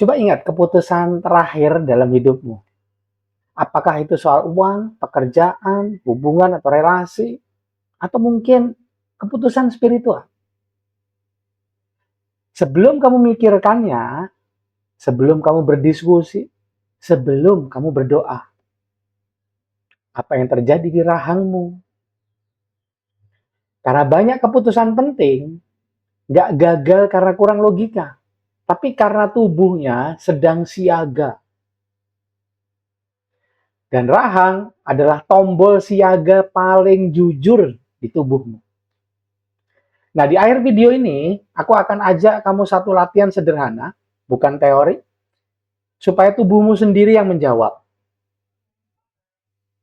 Coba ingat keputusan terakhir dalam hidupmu. Apakah itu soal uang, pekerjaan, hubungan atau relasi, atau mungkin keputusan spiritual? Sebelum kamu memikirkannya, sebelum kamu berdiskusi, sebelum kamu berdoa, apa yang terjadi di rahangmu? Karena banyak keputusan penting, nggak gagal karena kurang logika, tapi karena tubuhnya sedang siaga. Dan rahang adalah tombol siaga paling jujur di tubuhmu. Nah, di akhir video ini, aku akan ajak kamu satu latihan sederhana, bukan teori, supaya tubuhmu sendiri yang menjawab.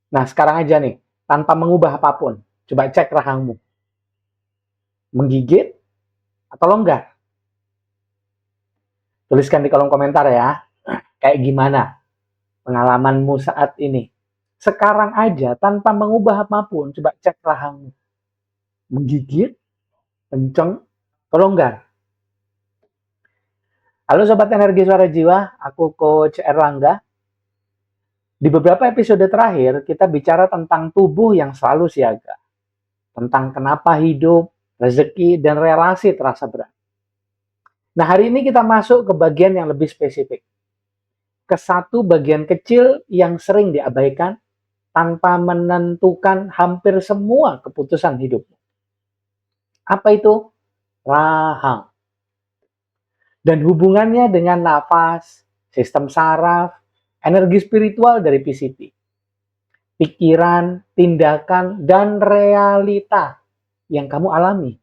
Nah, sekarang aja nih, tanpa mengubah apapun, coba cek rahangmu. Menggigit atau longgar? Tuliskan di kolom komentar ya, kayak gimana pengalamanmu saat ini. Sekarang aja, tanpa mengubah apapun, coba cek rahangmu. Menggigit, kenceng, atau longgar? Halo Sobat Energi Suara Jiwa, aku Coach Erlangga. Di beberapa episode terakhir, kita bicara tentang tubuh yang selalu siaga. Tentang kenapa hidup, rezeki, dan relasi terasa berat. Nah, hari ini kita masuk ke bagian yang lebih spesifik. Ke satu bagian kecil yang sering diabaikan tanpa menentukan hampir semua keputusan hidupmu. Apa itu? Rahang. Dan hubungannya dengan nafas, sistem saraf, energi spiritual dari PCT. Pikiran, tindakan, dan realita yang kamu alami.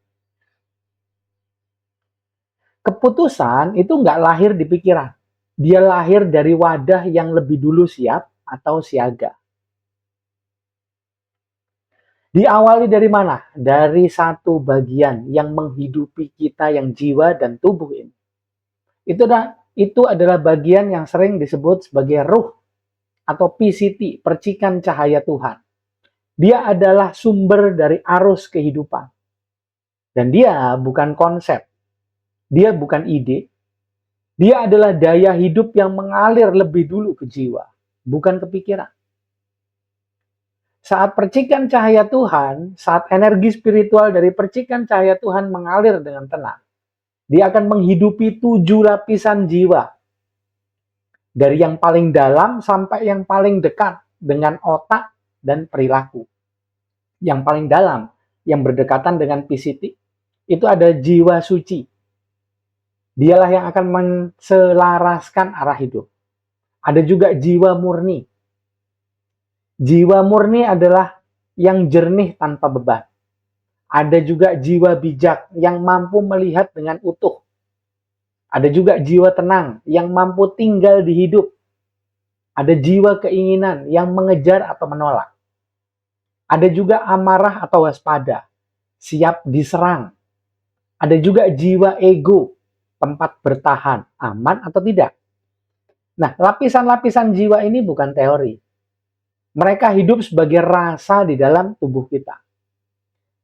Keputusan itu nggak lahir di pikiran. Dia lahir dari wadah yang lebih dulu siap atau siaga. Diawali dari mana? Dari satu bagian yang menghidupi kita yang jiwa dan tubuh ini. Itu adalah bagian yang sering disebut sebagai ruh atau PCT, percikan cahaya Tuhan. Dia adalah sumber dari arus kehidupan. Dan dia bukan konsep, dia bukan ide, dia adalah daya hidup yang mengalir lebih dulu ke jiwa, bukan ke pikiran. Saat percikan cahaya Tuhan, saat energi spiritual dari percikan cahaya Tuhan mengalir dengan tenang, dia akan menghidupi 7 lapisan jiwa. Dari yang paling dalam sampai yang paling dekat dengan otak dan perilaku. Yang paling dalam, yang berdekatan dengan PCT, itu ada jiwa suci. Dialah yang akan menselaraskan arah hidup. Ada juga jiwa murni. Jiwa murni adalah yang jernih tanpa beban. Ada juga jiwa bijak yang mampu melihat dengan utuh. Ada juga jiwa tenang yang mampu tinggal di hidup. Ada jiwa keinginan yang mengejar atau menolak. Ada juga amarah atau waspada, siap diserang. Ada juga jiwa ego, tempat bertahan, aman atau tidak. Nah, lapisan-lapisan jiwa ini bukan teori. Mereka hidup sebagai rasa di dalam tubuh kita.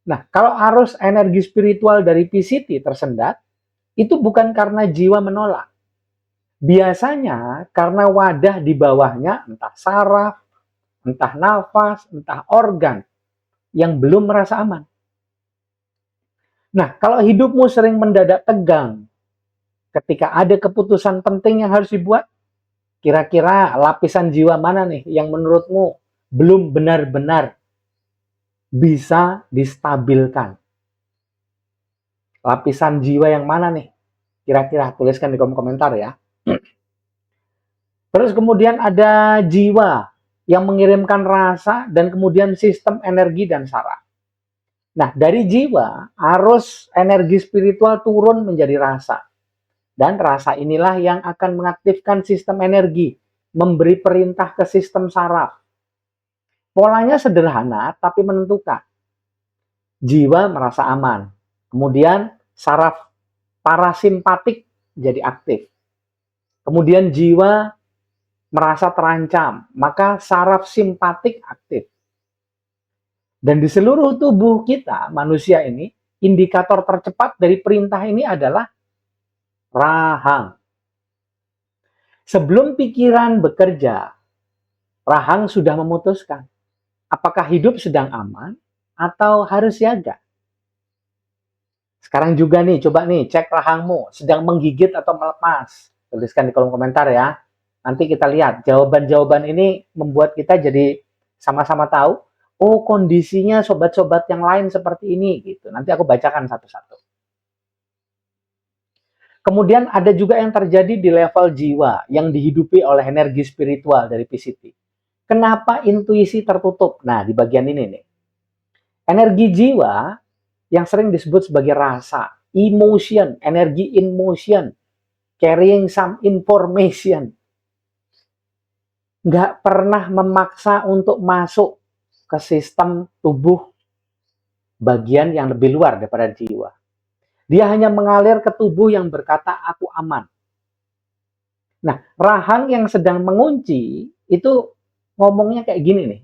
Nah, kalau arus energi spiritual dari PCT tersendat, itu bukan karena jiwa menolak. Biasanya karena wadah di bawahnya, entah saraf, entah nafas, entah organ, yang belum merasa aman. Nah, kalau hidupmu sering mendadak tegang, ketika ada keputusan penting yang harus dibuat, kira-kira lapisan jiwa mana nih yang menurutmu belum benar-benar bisa distabilkan? Lapisan jiwa yang mana nih? Kira-kira tuliskan di kolom komentar ya. Terus kemudian ada jiwa yang mengirimkan rasa dan kemudian sistem energi dan saraf. Nah, dari jiwa, arus energi spiritual turun menjadi rasa. Dan rasa inilah yang akan mengaktifkan sistem energi, memberi perintah ke sistem saraf. Polanya sederhana tapi menentukan. Jiwa merasa aman. Kemudian saraf parasimpatik jadi aktif. Kemudian jiwa merasa terancam, maka saraf simpatik aktif. Dan di seluruh tubuh kita, manusia ini, indikator tercepat dari perintah ini adalah rahang. Sebelum pikiran bekerja, rahang sudah memutuskan apakah hidup sedang aman atau harus siaga. Sekarang juga nih, coba nih cek rahangmu, sedang menggigit atau melepas. Tuliskan di kolom komentar ya. Nanti kita lihat, jawaban-jawaban ini membuat kita jadi sama-sama tahu, oh kondisinya sobat-sobat yang lain seperti ini, gitu. Nanti aku bacakan satu-satu. Kemudian ada juga yang terjadi di level jiwa, yang dihidupi oleh energi spiritual dari PCT. Kenapa intuisi tertutup? Nah, di bagian ini nih. Energi jiwa yang sering disebut sebagai rasa, emotion, energi in motion, carrying some information. Nggak pernah memaksa untuk masuk ke sistem tubuh bagian yang lebih luar daripada jiwa. Dia hanya mengalir ke tubuh yang berkata, aku aman. Nah, rahang yang sedang mengunci, itu ngomongnya kayak gini nih.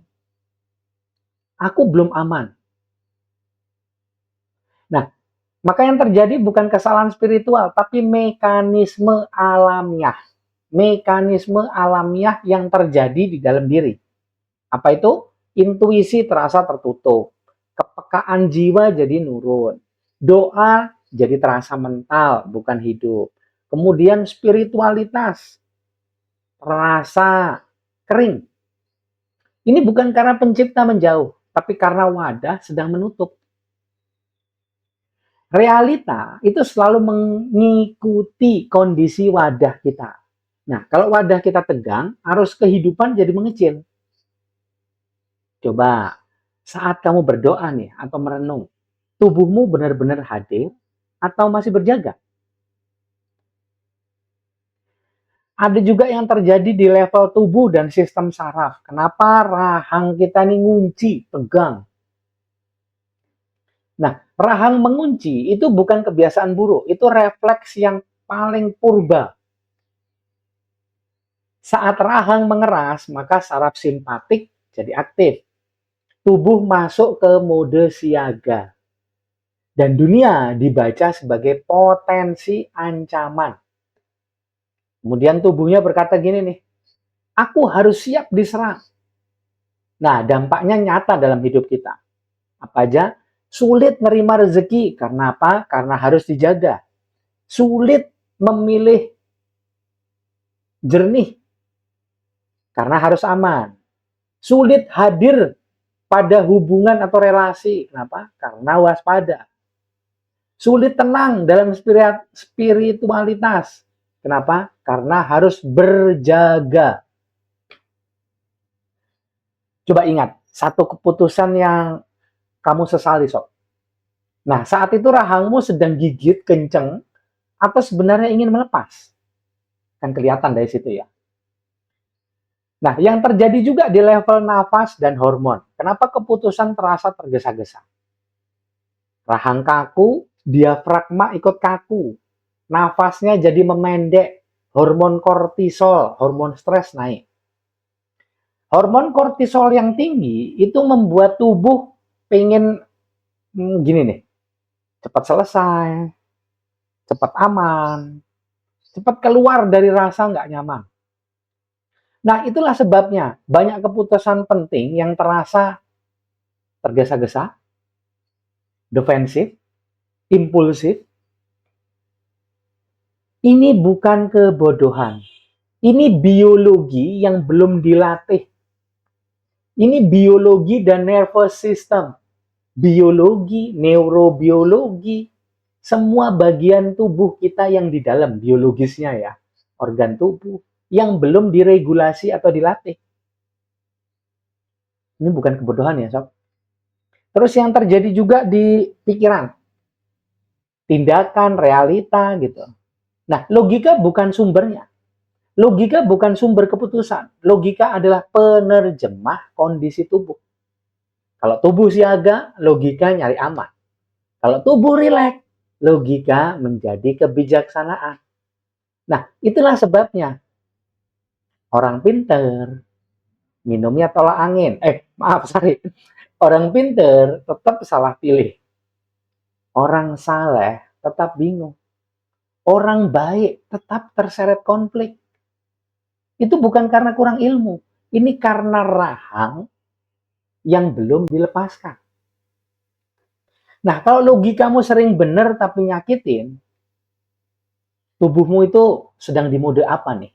Aku belum aman. Nah, maka yang terjadi bukan kesalahan spiritual, tapi mekanisme alamiah. Mekanisme alamiah yang terjadi di dalam diri. Apa itu? Intuisi terasa tertutup. Kepekaan jiwa jadi nurun. Doa jadi terasa mental, bukan hidup. Kemudian spiritualitas terasa kering. Ini bukan karena pencipta menjauh, tapi karena wadah sedang menutup. Realita itu selalu mengikuti kondisi wadah kita. Nah, kalau wadah kita tegang, arus kehidupan jadi mengecil. Coba saat kamu berdoa nih atau merenung, tubuhmu benar-benar hadir atau masih berjaga? Ada juga yang terjadi di level tubuh dan sistem saraf. Kenapa rahang kita nih ngunci, tegang? Nah, rahang mengunci itu bukan kebiasaan buruk, itu refleks yang paling purba. Saat rahang mengeras, maka saraf simpatik jadi aktif. Tubuh masuk ke mode siaga. Dan dunia dibaca sebagai potensi ancaman. Kemudian tubuhnya berkata gini nih, aku harus siap diserang. Nah, dampaknya nyata dalam hidup kita. Apa aja? Sulit nerima rezeki. Karena apa? Karena harus dijaga. Sulit memilih jernih. Karena harus aman. Sulit hadir pada hubungan atau relasi. Kenapa? Karena waspada. Sulit tenang dalam spiritualitas. Kenapa? Karena harus berjaga. Coba ingat, satu keputusan yang kamu sesali, Sob. Nah, saat itu rahangmu sedang gigit kenceng atau sebenarnya ingin melepas? Kan kelihatan dari situ ya. Nah, yang terjadi juga di level nafas dan hormon. Kenapa keputusan terasa tergesa-gesa? Rahang kaku, diafragma ikut kaku. Nafasnya jadi memendek. Hormon kortisol, hormon stres naik. Hormon kortisol yang tinggi itu membuat tubuh pengen gini nih, cepat selesai, cepat aman, cepat keluar dari rasa nggak nyaman. Nah, itulah sebabnya banyak keputusan penting yang terasa tergesa-gesa, defensif, impulsif. Ini bukan kebodohan. Ini biologi yang belum dilatih. Ini biologi dan nervous system. Biologi, neurobiologi, semua bagian tubuh kita yang di dalam biologisnya ya, organ tubuh yang belum diregulasi atau dilatih. Ini bukan kebodohan ya, Sob. Terus yang terjadi juga di pikiran, tindakan, realita gitu. Nah, logika bukan sumbernya. Logika bukan sumber keputusan. Logika adalah penerjemah kondisi tubuh. Kalau tubuh siaga, logika nyari aman. Kalau tubuh rileks, logika menjadi kebijaksanaan. Nah, itulah sebabnya orang pinter minumnya tolak angin. Sorry. Orang pinter tetap salah pilih. Orang saleh tetap bingung. Orang baik tetap terseret konflik. Itu bukan karena kurang ilmu. Ini karena rahang yang belum dilepaskan. Nah, kalau logikamu sering benar tapi nyakitin, tubuhmu itu sedang di mode apa nih?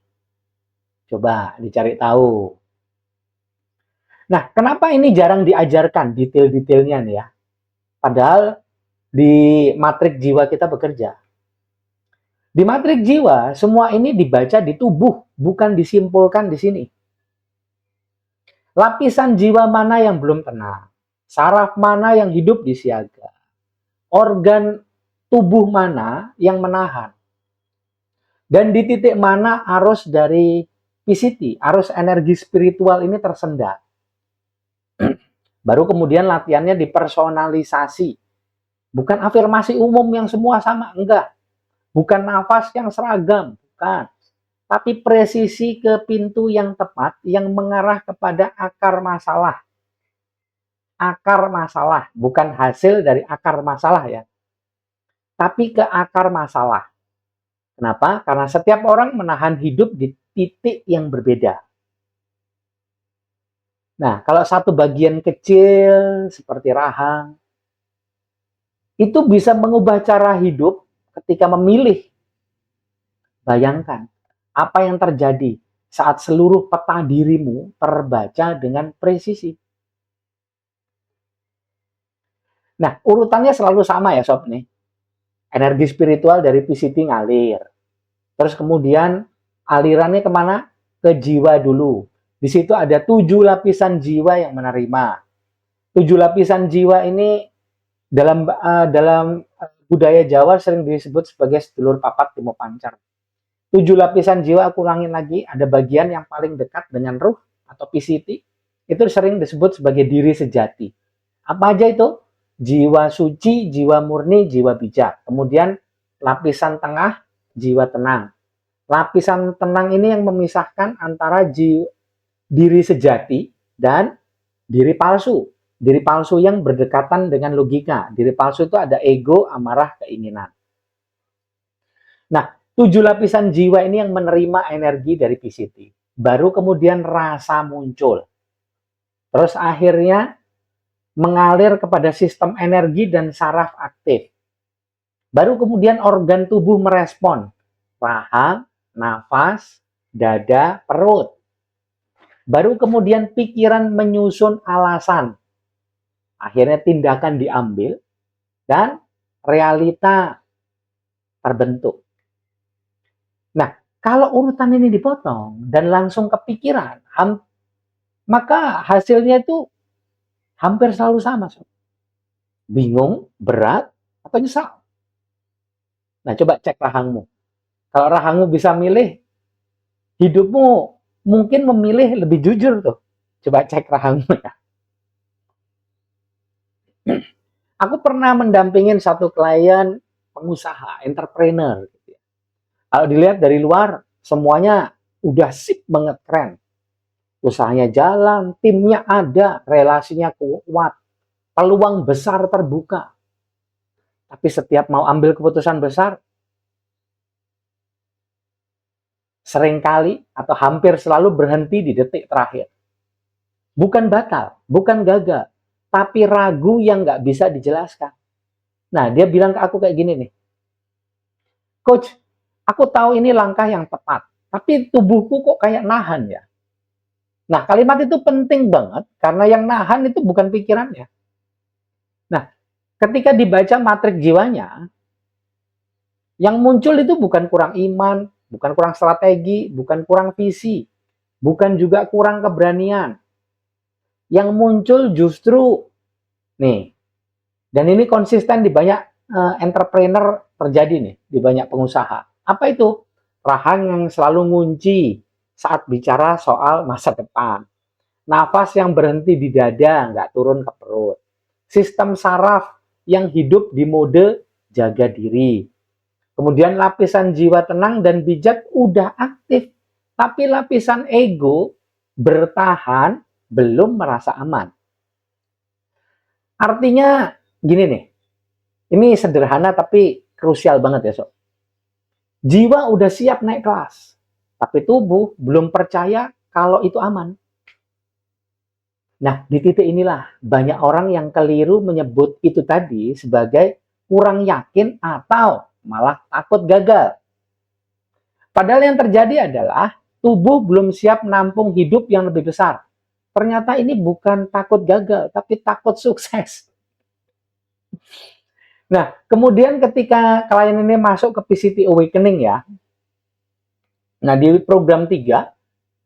Coba dicari tahu. Nah, kenapa ini jarang diajarkan detail-detailnya nih ya? Padahal di matrik jiwa kita bekerja. Di matrik jiwa, semua ini dibaca di tubuh, bukan disimpulkan di sini. Lapisan jiwa mana yang belum tenang? Saraf mana yang hidup di siaga? Organ tubuh mana yang menahan? Dan di titik mana arus dari PCT, arus energi spiritual ini tersendat? Baru kemudian latihannya dipersonalisasi. Bukan afirmasi umum yang semua sama, enggak. Bukan nafas yang seragam, bukan. Tapi presisi ke pintu yang tepat yang mengarah kepada akar masalah. Akar masalah, bukan hasil dari akar masalah ya. Tapi ke akar masalah. Kenapa? Karena setiap orang menahan hidup di titik yang berbeda. Nah, kalau satu bagian kecil seperti rahang, itu bisa mengubah cara hidup ketika memilih. Bayangkan, apa yang terjadi saat seluruh peta dirimu terbaca dengan presisi. Nah, urutannya selalu sama ya sob nih. Energi spiritual dari PCT ngalir. Terus kemudian alirannya kemana? Ke jiwa dulu. Di situ ada 7 lapisan jiwa yang menerima. 7 lapisan jiwa ini dalam budaya Jawa sering disebut sebagai sedulur papat timo pancar. 7 lapisan jiwa, aku ulangin lagi, ada bagian yang paling dekat dengan ruh atau PCT, itu sering disebut sebagai diri sejati. Apa aja itu? Jiwa suci, jiwa murni, jiwa bijak. Kemudian lapisan tengah, jiwa tenang. Lapisan tenang ini yang memisahkan antara diri sejati dan diri palsu. Diri palsu yang berdekatan dengan logika. Diri palsu itu ada ego, amarah, keinginan. Nah, 7 lapisan jiwa ini yang menerima energi dari PCT. Baru kemudian rasa muncul. Terus akhirnya mengalir kepada sistem energi dan saraf aktif. Baru kemudian organ tubuh merespon. Rahang, nafas, dada, perut. Baru kemudian pikiran menyusun alasan. Akhirnya tindakan diambil dan realita terbentuk. Nah, kalau urutan ini dipotong dan langsung kepikiran, maka hasilnya itu hampir selalu sama. Bingung, berat, atau nyesal. Nah, coba cek rahangmu. Kalau rahangmu bisa milih, hidupmu mungkin memilih lebih jujur tuh. Coba cek rahangmu ya. Aku pernah mendampingin satu klien pengusaha, entrepreneur. Kalau dilihat dari luar, semuanya udah sip banget, keren. Usahanya jalan, timnya ada, relasinya kuat, peluang besar terbuka. Tapi setiap mau ambil keputusan besar, seringkali atau hampir selalu berhenti di detik terakhir. Bukan batal, bukan gagal, tapi ragu yang nggak bisa dijelaskan. Nah, dia bilang ke aku kayak gini nih, Coach, aku tahu ini langkah yang tepat, tapi tubuhku kok kayak nahan ya. Nah, kalimat itu penting banget, karena yang nahan itu bukan pikirannya. Nah, ketika dibaca matrik jiwanya, yang muncul itu bukan kurang iman, bukan kurang strategi, bukan kurang visi, bukan juga kurang keberanian. Yang muncul justru, nih, dan ini konsisten di banyak entrepreneur terjadi nih, di banyak pengusaha. Apa itu? Rahang yang selalu ngunci saat bicara soal masa depan. Nafas yang berhenti di dada, nggak turun ke perut. Sistem saraf yang hidup di mode jaga diri. Kemudian lapisan jiwa tenang dan bijak udah aktif. Tapi lapisan ego bertahan, belum merasa aman. Artinya gini nih, ini sederhana tapi krusial banget ya sob. Jiwa udah siap naik kelas. Tapi tubuh belum percaya kalau itu aman. Nah, di titik inilah banyak orang yang keliru menyebut itu tadi sebagai kurang yakin atau malah takut gagal. Padahal yang terjadi adalah tubuh belum siap menampung hidup yang lebih besar. Ternyata ini bukan takut gagal, tapi takut sukses. Nah, kemudian ketika klien ini masuk ke PCT Awakening ya, nah di program 3,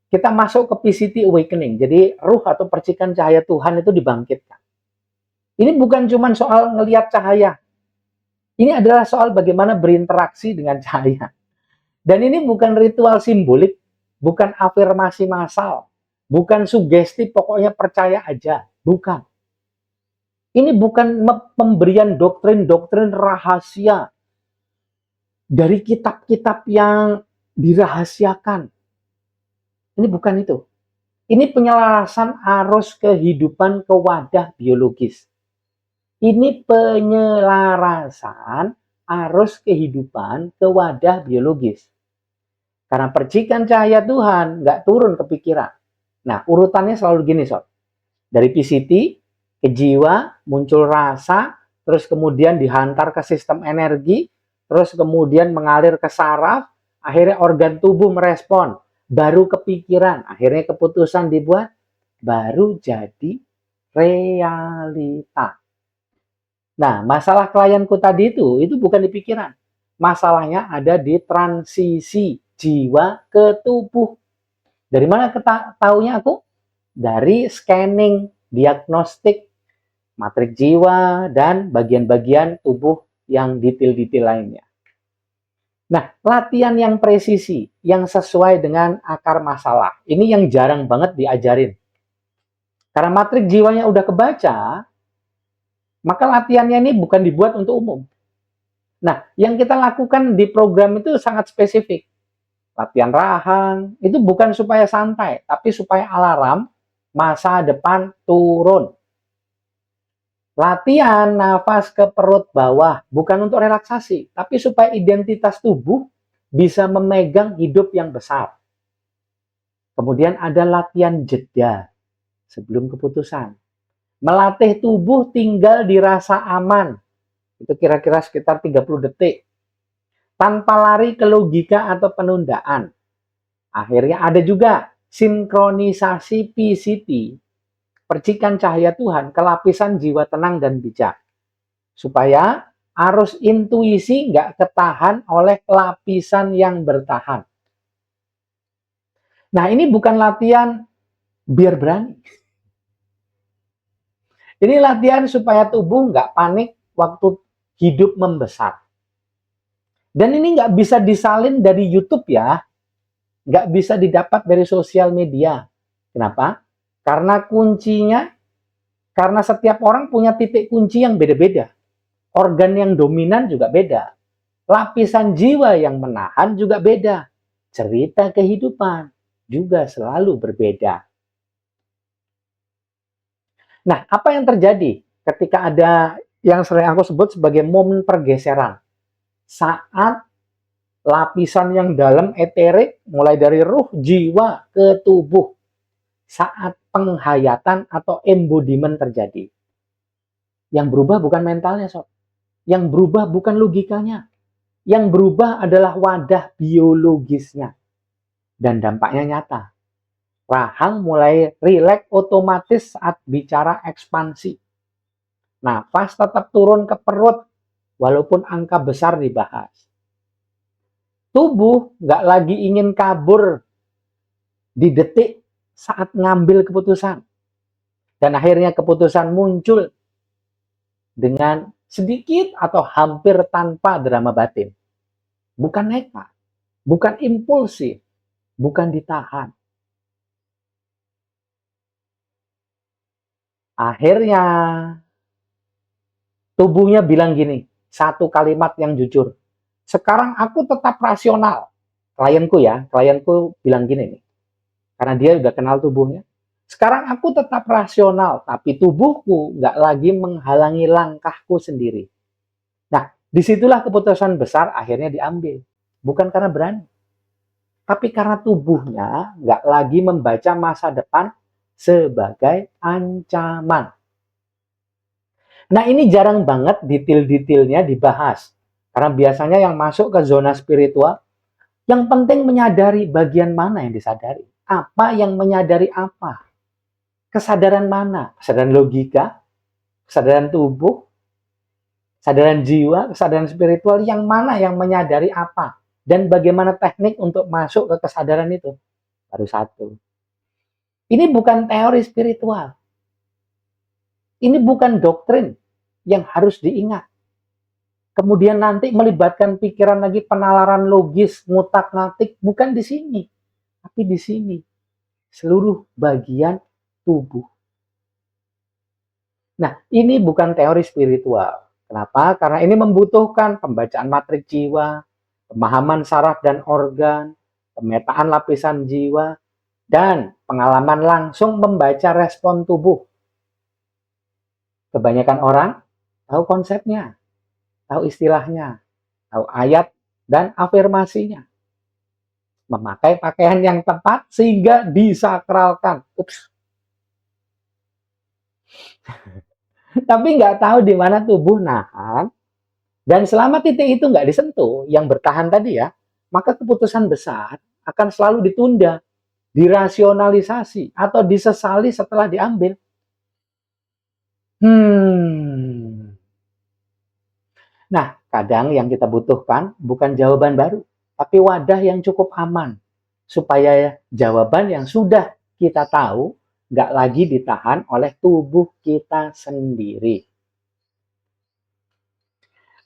kita masuk ke PCT Awakening. Jadi ruh atau percikan cahaya Tuhan itu dibangkitkan. Ini bukan cuma soal ngelihat cahaya. Ini adalah soal bagaimana berinteraksi dengan cahaya. Dan ini bukan ritual simbolik, bukan afirmasi massal, bukan sugesti pokoknya percaya aja, bukan. Ini bukan pemberian doktrin-doktrin rahasia dari kitab-kitab yang dirahasiakan. Ini bukan itu. Ini penyelarasan arus kehidupan ke wadah biologis. Ini penyelarasan arus kehidupan ke wadah biologis. Karena percikan cahaya Tuhan nggak turun ke pikiran. Nah, urutannya selalu gini, Sob. Dari PCT ke jiwa, muncul rasa, terus kemudian dihantar ke sistem energi, terus kemudian mengalir ke saraf, akhirnya organ tubuh merespon, baru kepikiran, akhirnya keputusan dibuat, baru jadi realita. Nah, masalah klienku tadi itu bukan di pikiran. Masalahnya ada di transisi jiwa ke tubuh. Dari mana taunya aku? Dari scanning, diagnostik, matrik jiwa, dan bagian-bagian tubuh yang detail-detail lainnya. Nah, latihan yang presisi, yang sesuai dengan akar masalah. Ini yang jarang banget diajarin. Karena matrik jiwanya udah kebaca, maka latihannya ini bukan dibuat untuk umum. Nah, yang kita lakukan di program itu sangat spesifik. Latihan rahang, itu bukan supaya santai, tapi supaya alarm masa depan turun. Latihan nafas ke perut bawah, bukan untuk relaksasi, tapi supaya identitas tubuh bisa memegang hidup yang besar. Kemudian ada latihan jeda sebelum keputusan. Melatih tubuh tinggal di rasa aman. Itu kira-kira sekitar 30 detik. Tanpa lari ke logika atau penundaan. Akhirnya ada juga sinkronisasi PCT, percikan cahaya Tuhan ke lapisan jiwa tenang dan bijak. Supaya arus intuisi nggak ketahan oleh lapisan yang bertahan. Nah, ini bukan latihan biar berani. Ini latihan supaya tubuh nggak panik waktu hidup membesar. Dan ini nggak bisa disalin dari YouTube ya. Nggak bisa didapat dari sosial media. Kenapa? Karena kuncinya, karena setiap orang punya titik kunci yang beda-beda. Organ yang dominan juga beda. Lapisan jiwa yang menahan juga beda. Cerita kehidupan juga selalu berbeda. Nah, apa yang terjadi ketika ada yang sering aku sebut sebagai momen pergeseran? Saat lapisan yang dalam eterik, mulai dari ruh, jiwa, ke tubuh, saat penghayatan atau embodiment terjadi. Yang berubah bukan mentalnya, Sob. Yang berubah bukan logikanya. Yang berubah adalah wadah biologisnya. Dan dampaknya nyata. Rahang mulai rileks otomatis saat bicara ekspansi. Nafas tetap turun ke perut, walaupun angka besar dibahas. Tubuh nggak lagi ingin kabur di detik saat ngambil keputusan. Dan akhirnya keputusan muncul dengan sedikit atau hampir tanpa drama batin. Bukan nekat, bukan impulsif, bukan ditahan. Akhirnya tubuhnya bilang gini, satu kalimat yang jujur. Sekarang aku tetap rasional. Klienku bilang gini nih. Karena dia udah kenal tubuhnya. Sekarang aku tetap rasional, tapi tubuhku nggak lagi menghalangi langkahku sendiri. Nah, disitulah keputusan besar akhirnya diambil. Bukan karena berani. Tapi karena tubuhnya nggak lagi membaca masa depan sebagai ancaman. Nah, ini jarang banget detail-detailnya dibahas. Karena biasanya yang masuk ke zona spiritual, yang penting menyadari bagian mana yang disadari. Apa yang menyadari apa. Kesadaran mana? Kesadaran logika, kesadaran tubuh, kesadaran jiwa, kesadaran spiritual, yang mana yang menyadari apa. Dan bagaimana teknik untuk masuk ke kesadaran itu. Baru satu. Ini bukan teori spiritual. Ini bukan doktrin yang harus diingat. Kemudian nanti melibatkan pikiran lagi, penalaran logis, ngutak-ngatik, bukan di sini, tapi di sini. Seluruh bagian tubuh. Nah, ini bukan teori spiritual. Kenapa? Karena ini membutuhkan pembacaan matriks jiwa, pemahaman saraf dan organ, pemetaan lapisan jiwa, dan pengalaman langsung membaca respon tubuh. Kebanyakan orang tahu konsepnya, tahu istilahnya, tahu ayat dan afirmasinya. Memakai pakaian yang tepat sehingga disakralkan. Ups. Tapi nggak tahu di mana tubuh nahan. Dan selama titik itu nggak disentuh, yang bertahan tadi ya, maka keputusan besar akan selalu ditunda, dirasionalisasi, atau disesali setelah diambil. Nah, kadang yang kita butuhkan bukan jawaban baru, tapi wadah yang cukup aman, supaya jawaban yang sudah kita tahu nggak lagi ditahan oleh tubuh kita sendiri.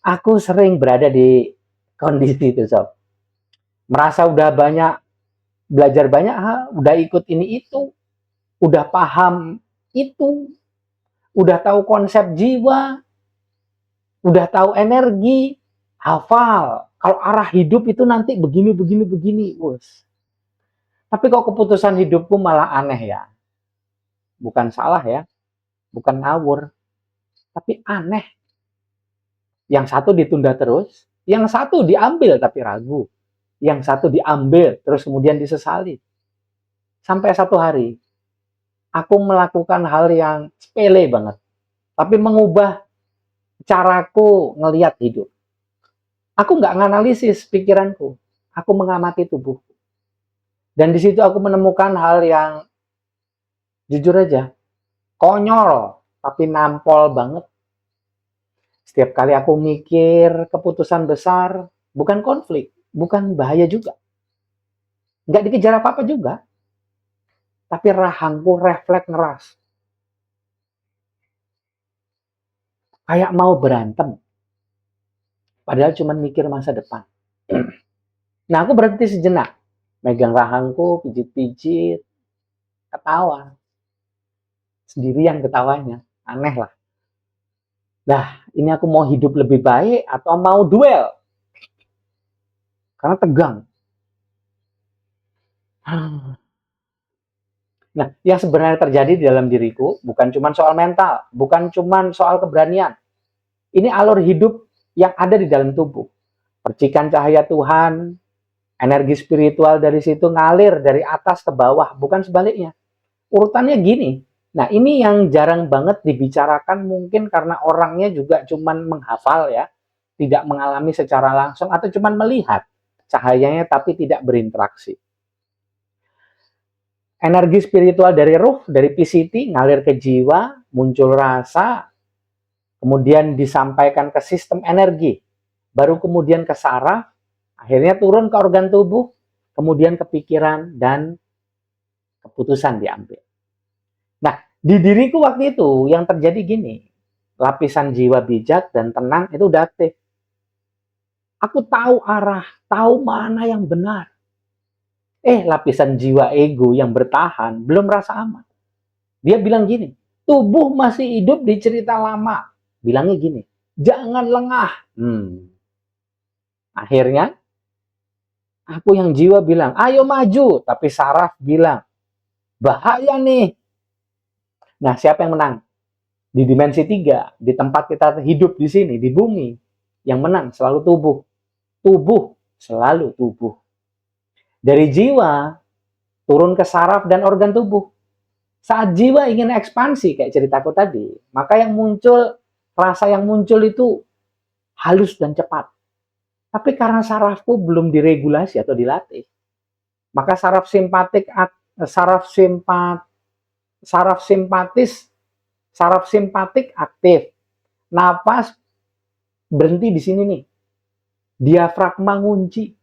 Aku sering berada di kondisi itu, Sob. Merasa udah banyak, belajar banyak hal, udah ikut ini itu, udah paham itu, udah tahu konsep jiwa, udah tahu energi, hafal. Kalau arah hidup itu nanti begini, begini, begini. Wus. Tapi kok keputusan hidupku malah aneh ya. Bukan salah ya, bukan ngawur, tapi aneh. Yang satu ditunda terus, yang satu diambil tapi ragu. Yang satu diambil terus kemudian disesali. Sampai satu hari, aku melakukan hal yang sepele banget, tapi mengubah caraku ngelihat hidup. Aku nggak nganalisis pikiranku, aku mengamati tubuhku. Dan di situ aku menemukan hal yang jujur aja, konyol, tapi nampol banget. Setiap kali aku mikir keputusan besar, bukan konflik, bukan bahaya juga. Nggak dikejar apa-apa juga. Tapi rahangku refleks ngeras. Kayak mau berantem. Padahal cuma mikir masa depan. Nah, aku berhenti sejenak. Megang rahangku, pijit-pijit, ketawa. Sendirian ketawanya. Aneh lah. Nah, ini aku mau hidup lebih baik atau mau duel? Karena tegang. Nah, yang sebenarnya terjadi di dalam diriku bukan cuma soal mental, bukan cuma soal keberanian. Ini alur hidup yang ada di dalam tubuh. Percikan cahaya Tuhan, energi spiritual dari situ ngalir dari atas ke bawah, bukan sebaliknya. Urutannya gini. Nah, ini yang jarang banget dibicarakan mungkin karena orangnya juga cuma menghafal ya, tidak mengalami secara langsung atau cuma melihat cahayanya tapi tidak berinteraksi. Energi spiritual dari ruh, dari PCT, ngalir ke jiwa, muncul rasa, kemudian disampaikan ke sistem energi, baru kemudian ke saraf, akhirnya turun ke organ tubuh, kemudian ke pikiran, dan keputusan diambil. Nah, di diriku waktu itu yang terjadi gini, lapisan jiwa bijak dan tenang itu udah aktif. Aku tahu arah, tahu mana yang benar. Lapisan jiwa ego yang bertahan belum rasa aman. Dia bilang gini, tubuh masih hidup di cerita lama. Bilangnya gini, jangan lengah. Akhirnya, aku yang jiwa bilang, ayo maju. Tapi saraf bilang, bahaya nih. Nah, siapa yang menang? Di dimensi 3, di tempat kita hidup di sini, di bumi. Yang menang selalu tubuh. Tubuh selalu tubuh. Dari jiwa turun ke saraf dan organ tubuh. Saat jiwa ingin ekspansi kayak ceritaku tadi, maka yang muncul, rasa yang muncul itu halus dan cepat. Tapi karena sarafku belum diregulasi atau dilatih, maka saraf simpat saraf simpatis saraf simpatik aktif. Napas berhenti di sini nih. Diafragma ngunci.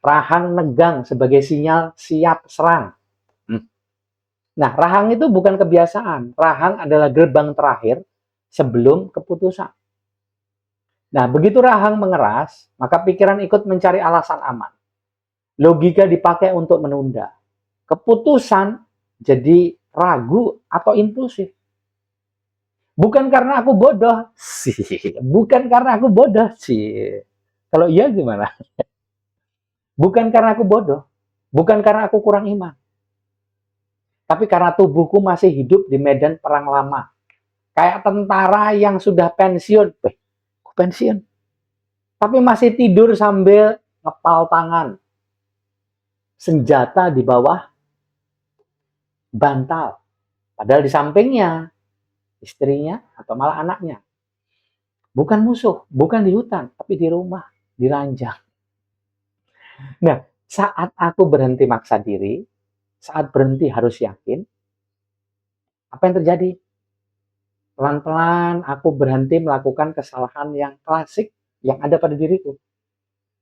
Rahang negang sebagai sinyal siap serang. Nah, rahang itu bukan kebiasaan. Rahang adalah gerbang terakhir sebelum keputusan. Nah, begitu rahang mengeras, maka pikiran ikut mencari alasan aman. Logika dipakai untuk menunda. Keputusan jadi ragu atau impulsif. Bukan karena aku bodoh sih. Bukan karena aku bodoh sih. Kalau iya gimana? Bukan karena aku bodoh. Bukan karena aku kurang iman. Tapi karena tubuhku masih hidup di medan perang lama. Kayak tentara yang sudah pensiun. Pensiun. Tapi masih tidur sambil ngepal tangan. Senjata di bawah bantal. Padahal di sampingnya istrinya atau malah anaknya. Bukan musuh, bukan di hutan, tapi di rumah, di ranjang. Nah, saat aku berhenti maksa diri, saat berhenti harus yakin, apa yang terjadi? Pelan-pelan aku berhenti melakukan kesalahan yang klasik yang ada pada diriku.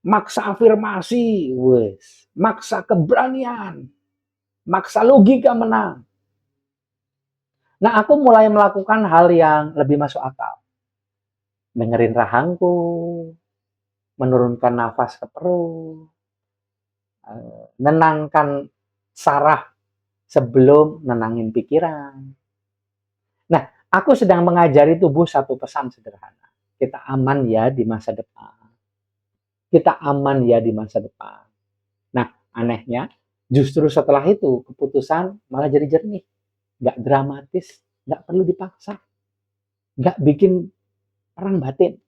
Maksa afirmasi, wes, maksa keberanian, maksa logika menang. Nah, aku mulai melakukan hal yang lebih masuk akal. Dengerin rahangku, menurunkan nafas ke perut, nenangkan saraf sebelum nenangin pikiran. Nah, aku sedang mengajari tubuh satu pesan sederhana. Kita aman ya di masa depan. Kita aman ya di masa depan. Nah, anehnya, justru setelah itu, keputusan malah jadi jernih. Nggak dramatis, nggak perlu dipaksa. Nggak bikin perang batin.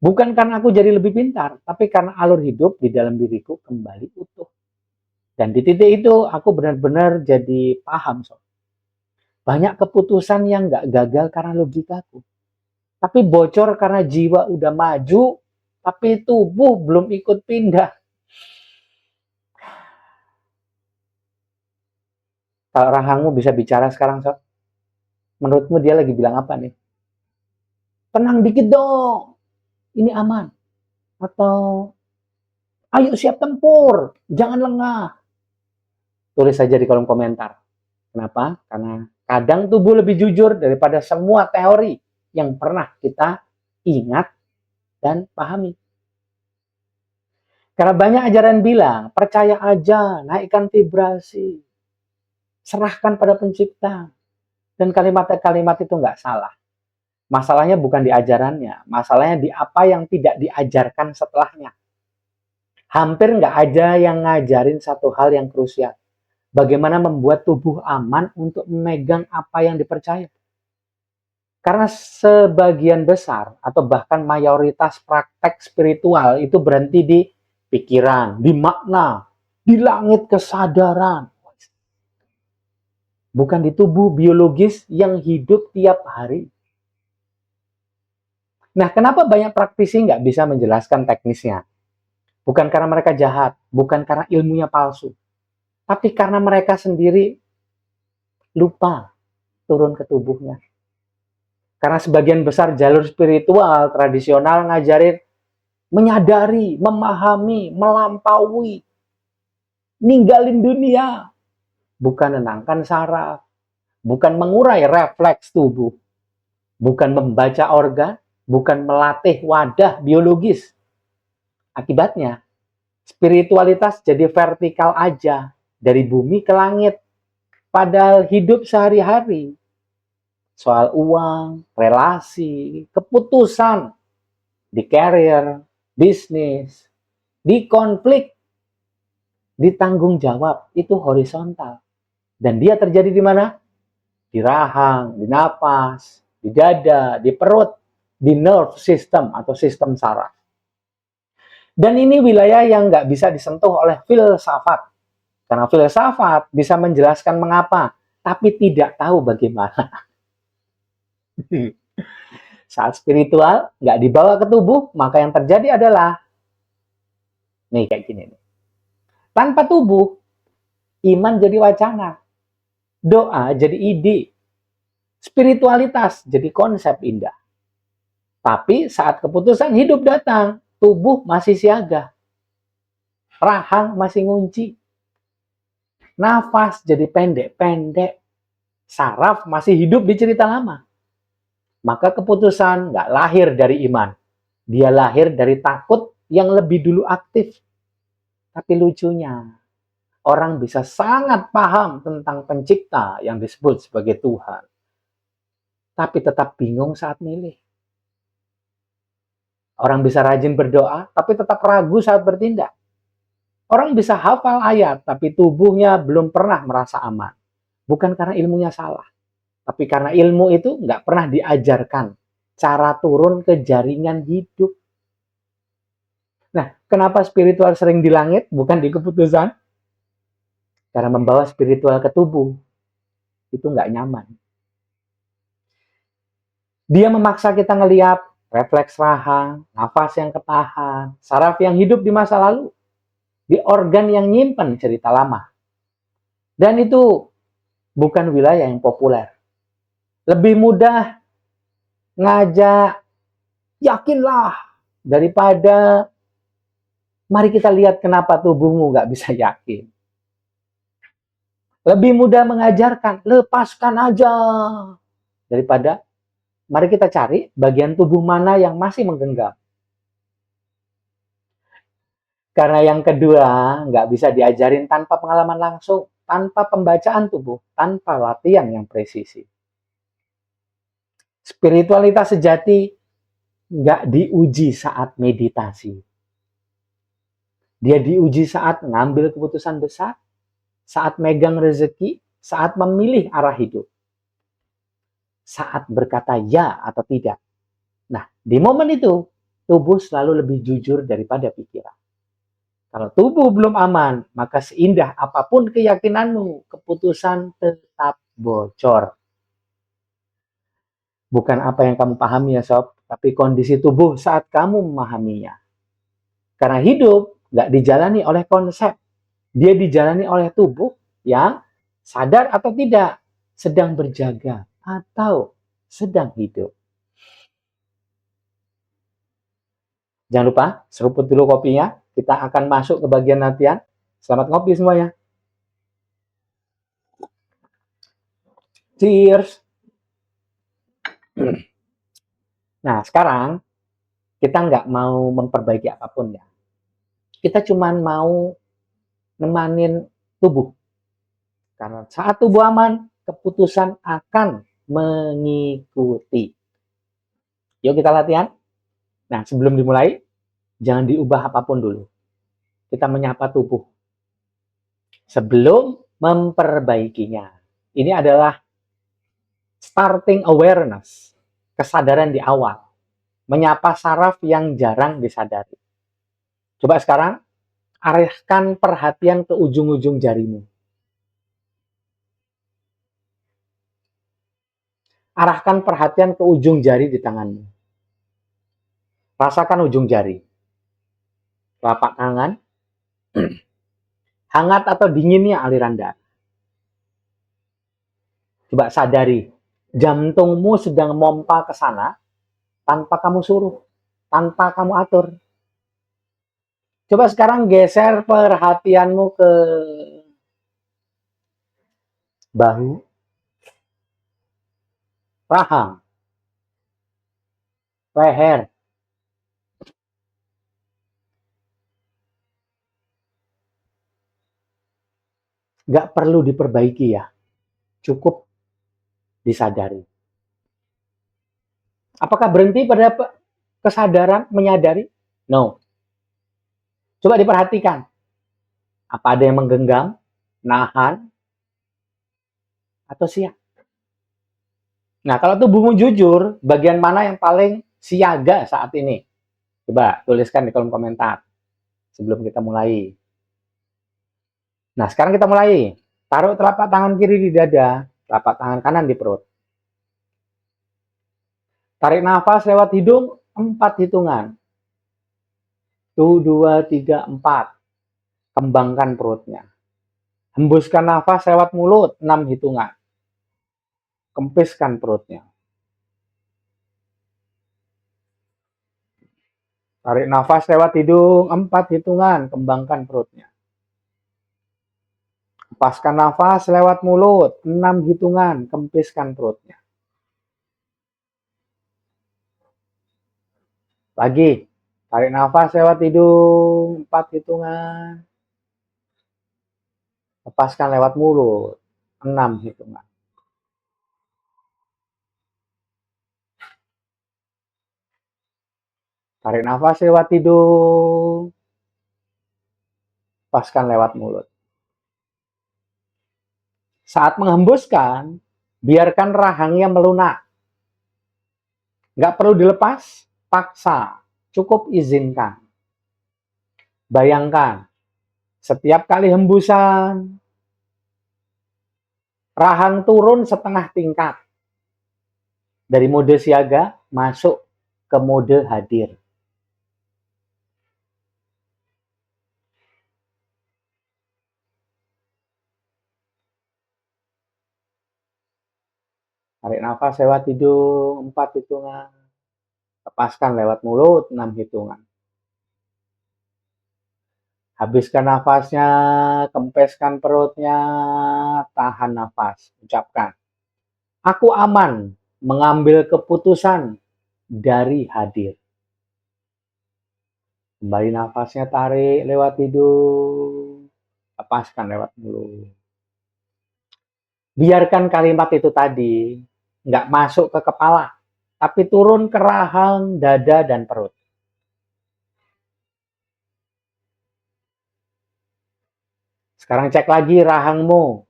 Bukan karena aku jadi lebih pintar, tapi karena alur hidup di dalam diriku kembali utuh. Dan di titik itu, aku benar-benar jadi paham, sob. Banyak keputusan yang nggak gagal karena logikaku. Tapi bocor karena jiwa udah maju, tapi tubuh belum ikut pindah. Kalau rahangmu bisa bicara sekarang, sob, menurutmu dia lagi bilang apa nih? Tenang dikit dong, ini aman. Atau, ayo siap tempur, jangan lengah. Tulis saja di kolom komentar. Kenapa? Karena kadang tubuh lebih jujur daripada semua teori yang pernah kita ingat dan pahami. Karena banyak ajaran bilang, percaya aja, naikkan vibrasi, serahkan pada pencipta. Dan kalimat-kalimat itu nggak salah. Masalahnya bukan di ajarannya, masalahnya di apa yang tidak diajarkan setelahnya. Hampir nggak ada yang ngajarin satu hal yang krusial. Bagaimana membuat tubuh aman untuk memegang apa yang dipercaya. Karena sebagian besar atau bahkan mayoritas praktek spiritual itu berhenti di pikiran, di makna, di langit kesadaran. Bukan di tubuh biologis yang hidup tiap hari. Nah, kenapa banyak praktisi nggak bisa menjelaskan teknisnya? Bukan karena mereka jahat, bukan karena ilmunya palsu, tapi karena mereka sendiri lupa turun ke tubuhnya. Karena sebagian besar jalur spiritual tradisional ngajarin menyadari, memahami, melampaui, ninggalin dunia. Bukan menenangkan saraf, bukan mengurai refleks tubuh, bukan membaca organ, bukan melatih wadah biologis. Akibatnya, spiritualitas jadi vertikal aja, dari bumi ke langit. Padahal hidup sehari-hari, soal uang, relasi, keputusan, di career, bisnis, di konflik, di tanggung jawab, itu horizontal. Dan dia terjadi di mana? Di rahang, di napas, di dada, di perut, di nerve system atau sistem saraf. Dan ini wilayah yang nggak bisa disentuh oleh filsafat. Karena filsafat bisa menjelaskan mengapa, tapi tidak tahu bagaimana. Saat spiritual nggak dibawa ke tubuh, maka yang terjadi adalah, nih kayak gini nih. Tanpa tubuh, iman jadi wacana, doa jadi ide, spiritualitas jadi konsep indah. Tapi saat keputusan hidup datang, tubuh masih siaga, rahang masih ngunci, nafas jadi pendek-pendek, saraf masih hidup di cerita lama. Maka keputusan nggak lahir dari iman, dia lahir dari takut yang lebih dulu aktif. Tapi lucunya, orang bisa sangat paham tentang pencipta yang disebut sebagai Tuhan, tapi tetap bingung saat milih. Orang bisa rajin berdoa, tapi tetap ragu saat bertindak. Orang bisa hafal ayat, tapi tubuhnya belum pernah merasa aman. Bukan karena ilmunya salah, tapi karena ilmu itu nggak pernah diajarkan cara turun ke jaringan hidup. Nah, kenapa spiritual sering di langit, bukan di keputusan? Karena membawa spiritual ke tubuh, itu nggak nyaman. Dia memaksa kita ngelihat refleks rahang, nafas yang ketahan, saraf yang hidup di masa lalu, di organ yang nyimpen cerita lama. Dan itu bukan wilayah yang populer. Lebih mudah ngajak, yakinlah, daripada mari kita lihat kenapa tubuhmu nggak bisa yakin. Lebih mudah mengajarkan, lepaskan aja, daripada mari kita cari bagian tubuh mana yang masih menggenggam. Karena yang kedua, nggak bisa diajarin tanpa pengalaman langsung, tanpa pembacaan tubuh, tanpa latihan yang presisi. Spiritualitas sejati nggak diuji saat meditasi. Dia diuji saat ngambil keputusan besar, saat megang rezeki, saat memilih arah hidup, saat berkata ya atau tidak. Nah, di momen itu, tubuh selalu lebih jujur daripada pikiran. Kalau tubuh belum aman, maka seindah apapun keyakinanmu, keputusan tetap bocor. Bukan apa yang kamu pahami ya sob, tapi kondisi tubuh saat kamu memahaminya. Karena hidup nggak dijalani oleh konsep, dia dijalani oleh tubuh yang sadar atau tidak, sedang berjaga atau sedang hidup. Jangan lupa, seruput dulu kopinya. Kita akan masuk ke bagian latihan. Selamat ngopi semuanya. Cheers. Nah, sekarang kita nggak mau memperbaiki apapun ya. Kita cuma mau nemanin tubuh. Karena saat tubuh aman, keputusan akan mengikuti. Yuk kita latihan. Nah, sebelum dimulai, jangan diubah apapun dulu. Kita menyapa tubuh sebelum memperbaikinya. Ini adalah starting awareness, kesadaran di awal. Menyapa saraf yang jarang disadari. Coba sekarang, arahkan perhatian ke ujung-ujung jarimu. Arahkan perhatian ke ujung jari di tanganmu. Rasakan ujung jari. Telapak tangan, hangat atau dinginnya aliran darah. Coba sadari, jantungmu sedang mompa ke sana tanpa kamu suruh, tanpa kamu atur. Coba sekarang geser perhatianmu ke bahu, rahang, leher. Nggak perlu diperbaiki ya, cukup disadari. Apakah berhenti pada kesadaran menyadari? No. Coba diperhatikan. Apa ada yang menggenggam, nahan, atau siap? Nah, kalau tubuhmu jujur, bagian mana yang paling siaga saat ini? Coba tuliskan di kolom komentar. sebelum kita mulai. Nah, sekarang kita mulai. Taruh telapak tangan kiri di dada, telapak tangan kanan di perut. Tarik nafas lewat hidung 4 hitungan. 1, 2, 3, 4. Kembangkan perutnya. Hembuskan nafas lewat mulut 6 hitungan. Kempiskan perutnya. Tarik nafas lewat hidung 4 hitungan. Kembangkan perutnya. Lepaskan nafas lewat mulut 6 hitungan. Kempiskan perutnya. Lagi. Tarik nafas lewat hidung 4 hitungan. Lepaskan lewat mulut 6 hitungan. Tarik nafas lewat hidung. Lepaskan lewat mulut. Saat menghembuskan, biarkan rahangnya melunak. Nggak perlu dilepas, paksa. Cukup izinkan. Bayangkan, setiap kali hembusan, rahang turun setengah tingkat. Dari mode siaga, masuk ke mode hadir. Tarik nafas lewat hidung 4 hitungan. Lepaskan lewat mulut 6 hitungan. Habiskan nafasnya, kempeskan perutnya, tahan nafas. Ucapkan, aku aman mengambil keputusan dari hadir. Kembali nafasnya, tarik lewat hidung, lepaskan lewat mulut. Biarkan kalimat itu tadi nggak masuk ke kepala, tapi turun ke rahang, dada, dan perut. Sekarang cek lagi rahangmu,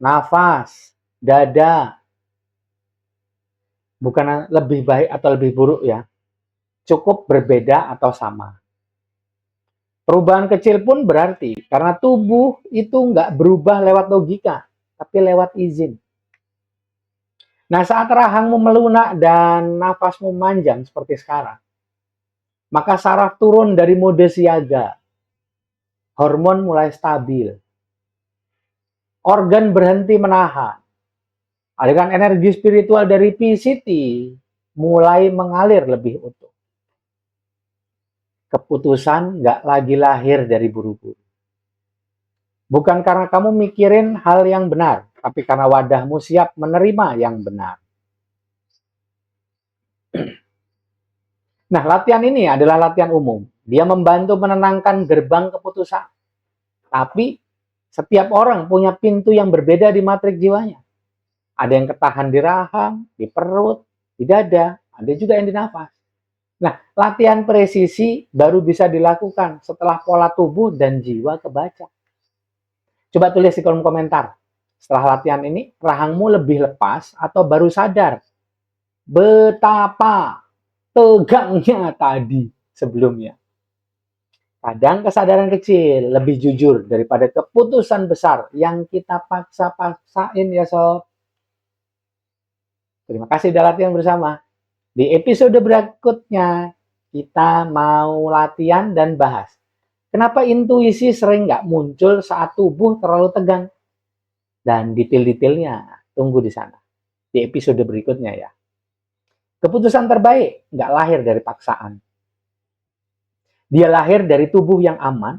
nafas, dada. Bukan lebih baik atau lebih buruk ya. Cukup berbeda atau sama. Perubahan kecil pun berarti, karena tubuh itu nggak berubah lewat logika, tapi lewat izin. Nah, saat rahangmu melunak dan nafasmu manjang seperti sekarang, maka saraf turun dari mode siaga. Hormon mulai stabil. Organ berhenti menahan. Aliran energi spiritual dari PCT mulai mengalir lebih utuh. Keputusan nggak lagi lahir dari buru-buru. Bukan karena kamu mikirin hal yang benar, tapi karena wadahmu siap menerima yang benar. Nah, latihan ini adalah latihan umum. Dia membantu menenangkan gerbang keputusan. Tapi setiap orang punya pintu yang berbeda di matrik jiwanya. Ada yang ketahan di rahang, di perut, di dada, ada juga yang di nafas. Nah, latihan presisi baru bisa dilakukan setelah pola tubuh dan jiwa kebaca. Coba tulis di kolom komentar. Setelah latihan ini, rahangmu lebih lepas atau baru sadar betapa tegangnya tadi sebelumnya. Kadang kesadaran kecil lebih jujur daripada keputusan besar yang kita paksa-paksain ya sob. Terima kasih sudah latihan bersama. Di episode berikutnya, kita mau latihan dan bahas. Kenapa intuisi sering nggak muncul saat tubuh terlalu tegang? Dan detail-detailnya tunggu di sana. Di episode berikutnya ya. Keputusan terbaik nggak lahir dari paksaan. Dia lahir dari tubuh yang aman.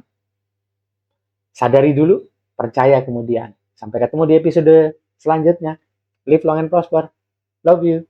Sadari dulu, percaya kemudian. Sampai ketemu di episode selanjutnya. Live long and prosper. Love you.